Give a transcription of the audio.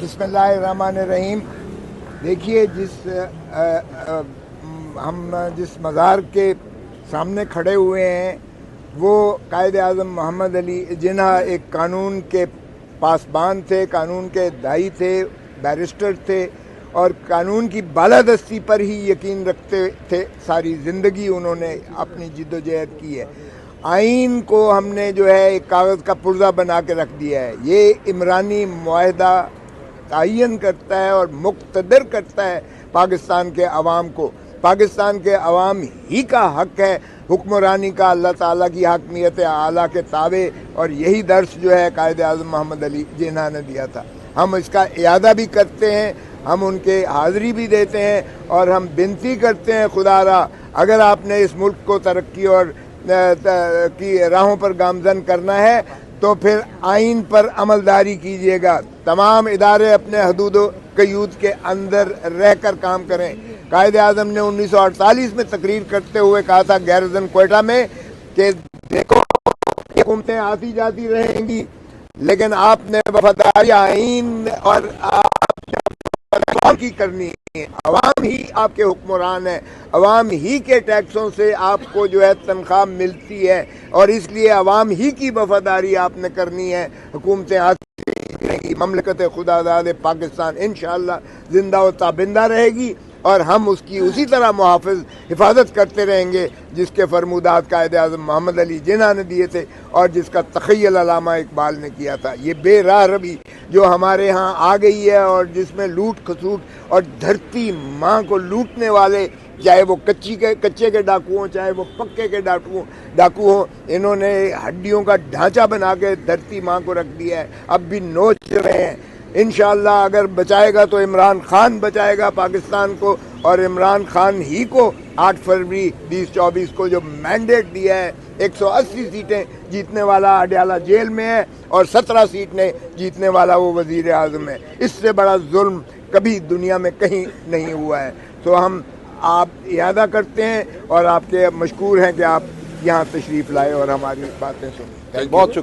बिस्मिल्लाहिर्रहमानिर्रहीम। देखिए, हम जिस मज़ार के सामने खड़े हुए हैं वो कायद आज़म मोहम्मद अली जिन्ना एक कानून के पासबान थे, कानून के दाई थे, बैरिस्टर थे और कानून की बालादस्ती पर ही यकीन रखते थे। सारी ज़िंदगी उन्होंने अपनी जिद्दोजहद की है। आइन को हमने जो है एक कागज़ का पुर्जा बना के रख दिया है। ये इमरानी मुआहदा तयन करता है और मुक़्तदर करता है पाकिस्तान के अवाम को। पाकिस्तान के अवाम ही का हक है हुक्मरानी का, अल्लाह ताला की हकमियत आला के ताबे, और यही दर्स जो है कायद आज़म मोहम्मद अली जिन्ना ने दिया था। हम इसका इयादा भी करते हैं, हम उनके हाज़िरी भी देते हैं और हम विनती करते हैं, खुदारा अगर आपने इस मुल्क को तरक्की और की राहों पर गामजन करना है तो फिर आइन पर अमलदारी कीजिएगा। तमाम इदारे अपने हदूद क़यूद के अंदर रह कर काम करें। कायद आज़म ने 1948 में तकरीर करते हुए कहा था गैरजन क्वेटा में कि देखो हुकूमतें आती जाती रहेंगी लेकिन आपने वफादारी आइन और अवाम की करनी है। अवाम ही आपके हुक्मरान है, अवाम ही के टैक्सों से आपको जो है तनख्वाह मिलती है और इसलिए अवाम ही की वफादारी आपने करनी है। हुकूमतें आती रहेंगी, ममलकत खुदादाद पाकिस्तान इंशाअल्लाह जिंदा व ताबिंदा रहेगी और हम उसकी उसी तरह मुहाफ़िज़ हिफाजत करते रहेंगे जिसके फरमूदात कायद आज़म मोहम्मद अली जिन्ना ने दिए थे और जिसका तख़य्युल अल्लामा इकबाल ने किया था। ये बेराह रवी जो हमारे यहाँ आ गई है और जिसमें लूट खसूट और धरती माँ को लूटने वाले, चाहे वो कच्चे के डाकू हों चाहे वो पक्के के डाकू हों, इन्होंने हड्डियों का ढांचा बना के धरती माँ को रख दिया है। अब भी नोच रहे हैं। इंशाअल्लाह अगर बचाएगा तो इमरान खान बचाएगा पाकिस्तान को, और इमरान खान ही को 8 फरवरी 2024 को जो मैंडेट दिया है, 180 सीटें जीतने वाला अडयाला जेल में है और 17 सीटें जीतने वाला वो वज़ीर आज़म है। इससे बड़ा जुल्म कभी दुनिया में कहीं नहीं हुआ है। तो हम आप इयादा करते हैं और आपके मशकूर हैं कि आप यहाँ तशरीफ़ लाए और हमारी बातें सुनी। बहुत शुक्रिया।